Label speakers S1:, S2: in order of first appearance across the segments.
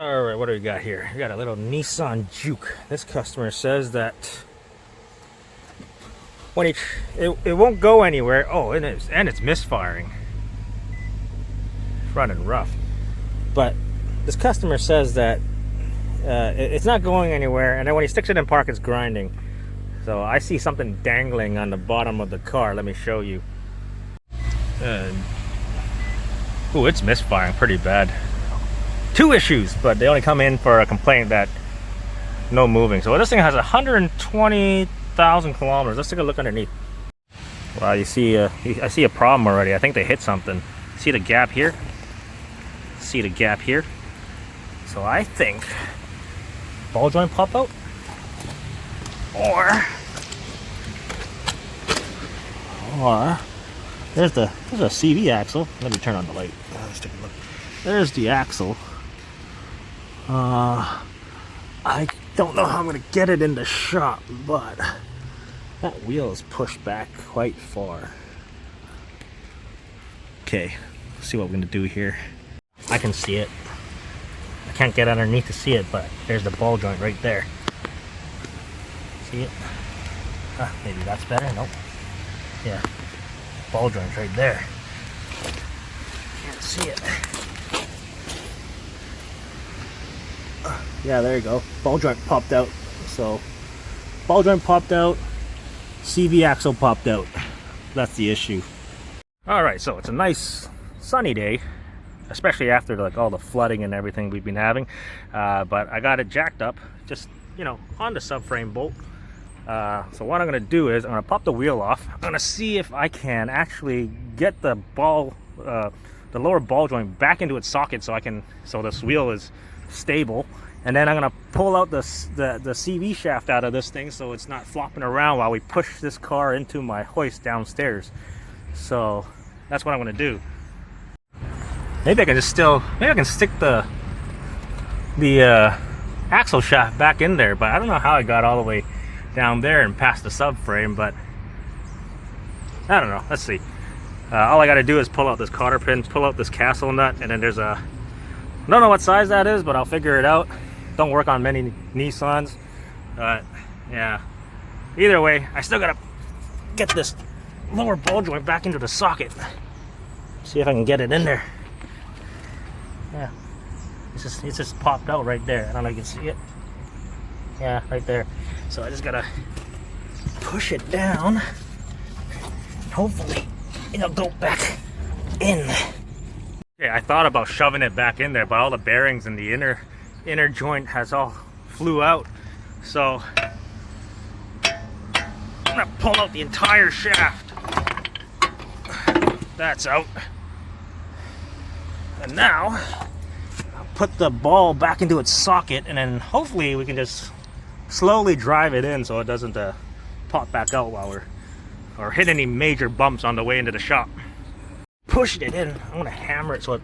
S1: Alright, what do we got here? We got a little Nissan Juke. This customer says that when it won't go anywhere. Oh, and it's misfiring. It's running rough. But this customer says that it's not going anywhere, and then when he sticks it in park, it's grinding. So I see something dangling on the bottom of the car. Let me show you. Oh, it's misfiring pretty bad. 2 issues, but they only come in for a complaint that no moving. So this thing has 120,000 kilometers. Let's take a look underneath. Wow, you see, I see a problem already. I think they hit something. See the gap here? See the gap here? So I think ball joint pop out, or there's a CV axle. Let me turn on the light. Let's take a look. There's the axle. I don't know how I'm gonna get it in the shop, but that wheel is pushed back quite far. Okay, let's see what we're gonna do here. I can see it. I can't get underneath to see it, but there's the ball joint right there. See it? Maybe that's better. Nope. Yeah, ball joint's right there. Can't see it. Yeah, there you go. Ball joint popped out. So, ball joint popped out. CV axle popped out. That's the issue. Alright, so it's a nice sunny day, especially after like all the flooding and everything we've been having. But I got it jacked up, just, you know, on the subframe bolt. So what I'm going to do is I'm going to pop the wheel off. I'm going to see if I can actually get the the lower ball joint back into its socket so this wheel is stable. And then I'm gonna pull out the CV shaft out of this thing so it's not flopping around while we push this car into my hoist downstairs. So that's what I'm gonna do. Maybe I can stick the axle shaft back in there, but I don't know how I got all the way down there and past the subframe, but I don't know. Let's see. All I gotta do is pull out this cotter pin, pull out this castle nut, and then there's I don't know what size that is, but I'll figure it out. Don't work on many Nissans, but yeah. Either way, I still gotta get this lower ball joint back into the socket. See if I can get it in there. Yeah, it's just popped out right there. I don't know if you can see it. Yeah, right there. So I just gotta push it down. Hopefully, it'll go back in. Yeah, I thought about shoving it back in there, but all the bearings in the inner joint has all flew out. So I'm gonna pull out the entire shaft. That's out. And now I'll put the ball back into its socket, and then hopefully we can just slowly drive it in so it doesn't pop back out while or hit any major bumps on the way into the shop. Pushing it in, I'm gonna hammer it so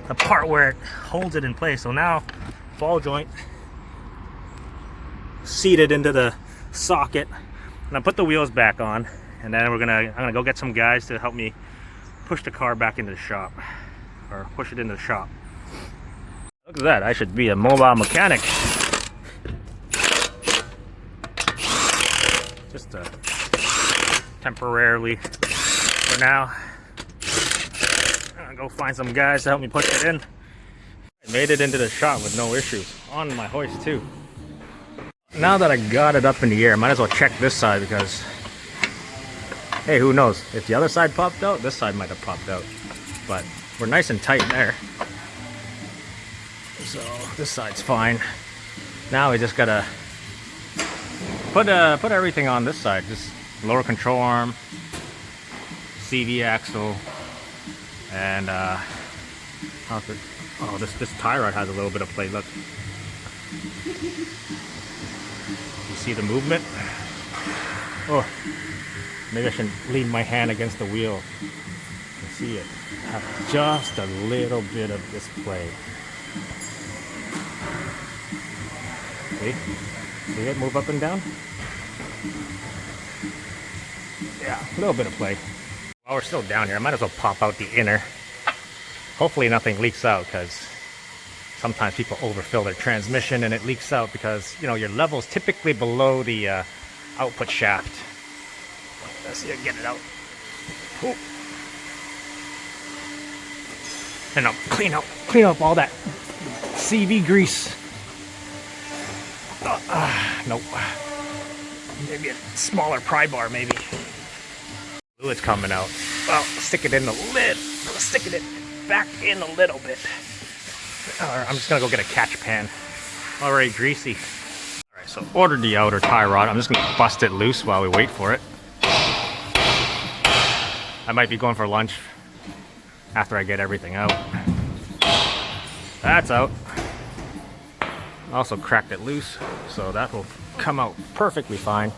S1: the part where it holds it in place. So now ball joint seated into the socket, and I put the wheels back on, and then I'm gonna go get some guys to help me push the car back into the shop, or push it into the shop. Look at that, I should be a mobile mechanic. Just temporarily for now. I'm gonna go find some guys to help me push it in. I made it into the shop with no issues on my hoist too. Now that I got it up in the air, I might as well check this side, because hey, who knows, if the other side popped out, this side might have popped out, but we're nice and tight there, so this side's fine. Now we just gotta put everything on this side. Just lower control arm, CV axle, and this tie rod has a little bit of play. Look, you see the movement? Oh, maybe I should lean my hand against the wheel. You can see it. Have just a little bit of this play. See it move up and down? Yeah, a little bit of play. While we're still down here, I might as well pop out the inner Hopefully nothing leaks out, because sometimes people overfill their transmission and it leaks out because, you know, your level's typically below the output shaft. Let's see if I can get it out. Ooh. And I'll clean up all that CV grease. Nope. Maybe a smaller pry bar, maybe. Fluid's coming out. Well, stick it in the lid. Sticking it back in a little bit. I'm just gonna go get a catch pan. Already greasy. Alright, so ordered the outer tie rod. I'm just gonna bust it loose while we wait for it. I might be going for lunch after I get everything out. That's out. Also cracked it loose, so that will come out perfectly fine.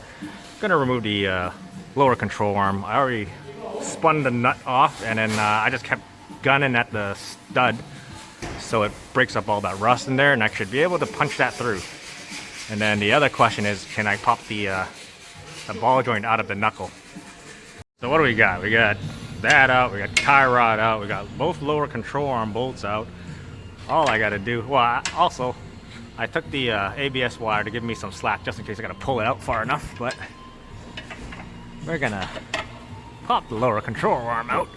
S1: Gonna remove the lower control arm. I already spun the nut off, and then I just kept gunning at the stud so it breaks up all that rust in there, and I should be able to punch that through. And then the other question is, can I pop the ball joint out of the knuckle? So what do we got? We got that out, we got tie rod out, we got both lower control arm bolts out. All I gotta do, well, I took the ABS wire to give me some slack just in case I gotta pull it out far enough, but we're gonna pop the lower control arm out.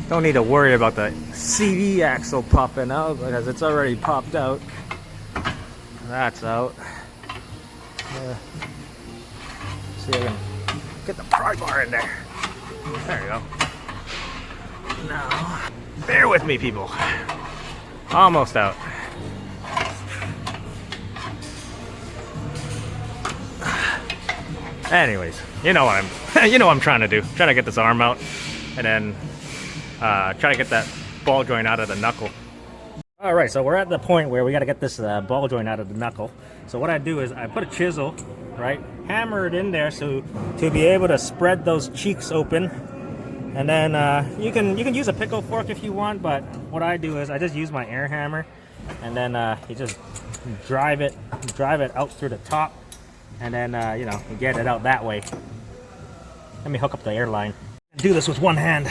S1: Don't need to worry about the CV axle popping out because it's already popped out. That's out. See if I can get the pry bar in there. There you go. Now, bear with me, people. Almost out. Anyways, you know what I'm trying to do. Trying to get this arm out, and then try to get that ball joint out of the knuckle. All right, so we're at the point where we got to get this ball joint out of the knuckle. So what I do is I put a chisel, right, hammer it in there so to be able to spread those cheeks open, and then you can use a pickle fork if you want, but what I do is I just use my air hammer, and then you just drive it out through the top, and then you know, you get it out that way. Let me hook up the air line. Do this with one hand.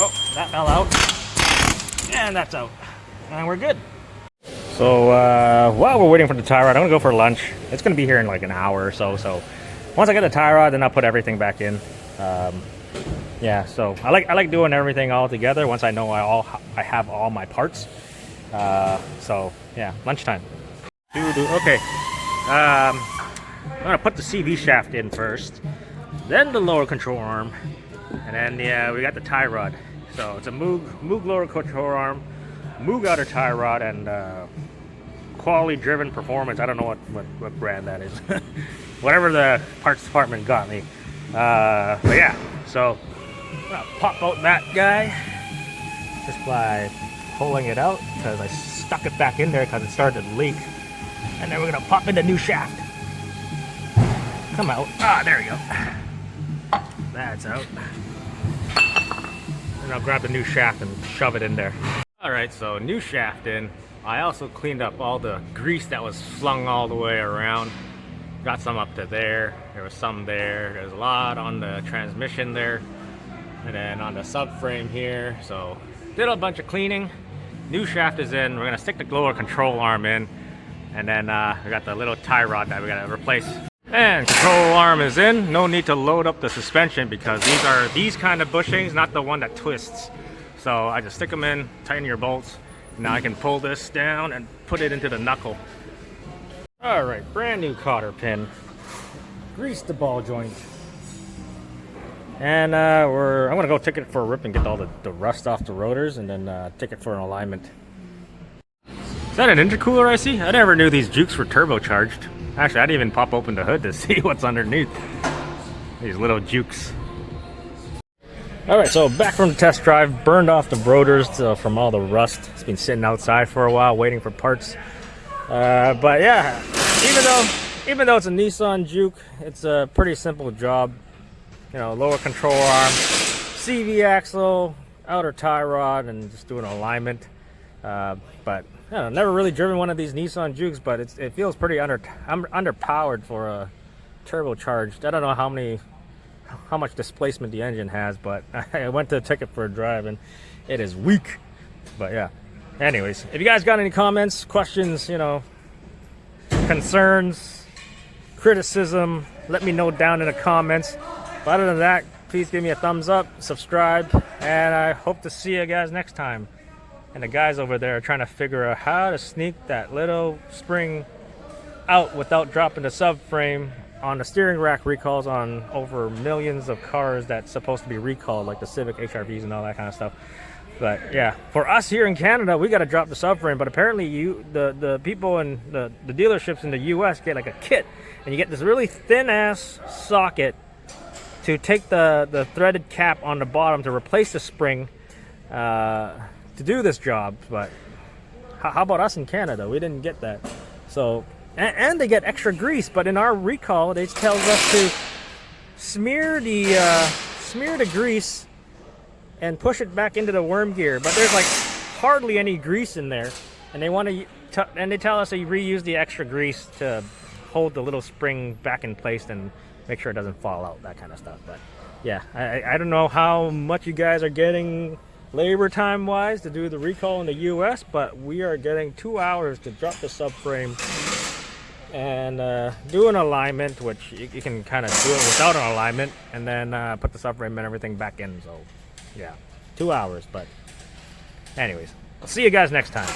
S1: Oh, that fell out. And that's out. And we're good. So while we're waiting for the tie rod, I'm gonna go for lunch. It's gonna be here in like an hour or so. So once I get the tie rod, then I'll put everything back in. Yeah, so I like doing everything all together once I know I have all my parts. So yeah, lunchtime. Okay. I'm gonna put the CV shaft in first, then the lower control arm, and then we got the tie rod. So it's a Moog lower control arm, Moog outer tie rod, and quality driven performance. I don't know what brand that is. Whatever the parts department got me. But yeah, so I'm gonna pop out that guy just by pulling it out because I stuck it back in there because it started to leak. And then we're gonna pop in the new shaft. Come out. Ah, there we go. That's out. And I'll grab the new shaft and shove it in there. Alright, so new shaft in. I also cleaned up all the grease that was flung all the way around. Got some up to there. There was some there. There's a lot on the transmission there. And then on the subframe here. So did a bunch of cleaning. New shaft is in. We're gonna stick the lower control arm in. And then we got the little tie rod that we gotta replace. And control arm is in. No need to load up the suspension because these are these kind of bushings, not the one that twists. So I just stick them in, tighten your bolts. Now I can pull this down and put it into the knuckle. All right, brand new cotter pin. Grease the ball joint. And I'm gonna go take it for a rip and get all the rust off the rotors, and then take it for an alignment. Is that an intercooler I see? I never knew these Jukes were turbocharged. Actually, I didn't even pop open the hood to see what's underneath. These little Jukes. Alright, so back from the test drive. Burned off the rotors from all the rust. It's been sitting outside for a while waiting for parts. But yeah, even though it's a Nissan Juke, it's a pretty simple job. You know, lower control arm, CV axle, outer tie rod, and just doing alignment. But Yeah, I've never really driven one of these Nissan Jukes, but it feels pretty underpowered for a turbocharged. I don't know how much displacement the engine has, but I went to take it for a drive and it is weak. But yeah. Anyways, if you guys got any comments, questions, you know, concerns, criticism, let me know down in the comments. But other than that, please give me a thumbs up, subscribe, and I hope to see you guys next time. And the guys over there are trying to figure out how to sneak that little spring out without dropping the subframe on the steering rack recalls on over millions of cars that's supposed to be recalled, like the Civic HRVs and all that kind of stuff. But yeah, for us here in Canada, we got to drop the subframe. But apparently, the people in the dealerships in the U.S. get like a kit, and you get this really thin ass socket to take the threaded cap on the bottom to replace the spring. To do this job. But how about us in Canada? We didn't get that. So and they get extra grease, but in our recall they tells us to smear the grease and push it back into the worm gear, but there's like hardly any grease in there, and they tell us to reuse the extra grease to hold the little spring back in place and make sure it doesn't fall out, that kind of stuff. But yeah, I don't know how much you guys are getting labor time wise to do the recall in the US, but we are getting 2 hours to drop the subframe and do an alignment, which you can kind of do it without an alignment, and then put the subframe and everything back in. So yeah, 2 hours. But anyways, I'll see you guys next time.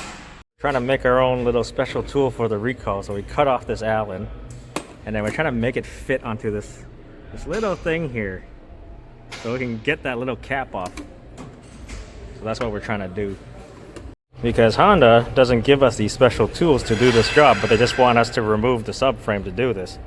S1: Trying to make our own little special tool for the recall. So we cut off this Allen, and then we're trying to make it fit onto this little thing here, so we can get that little cap off. So that's what we're trying to do. Because Honda doesn't give us these special tools to do this job, but they just want us to remove the subframe to do this.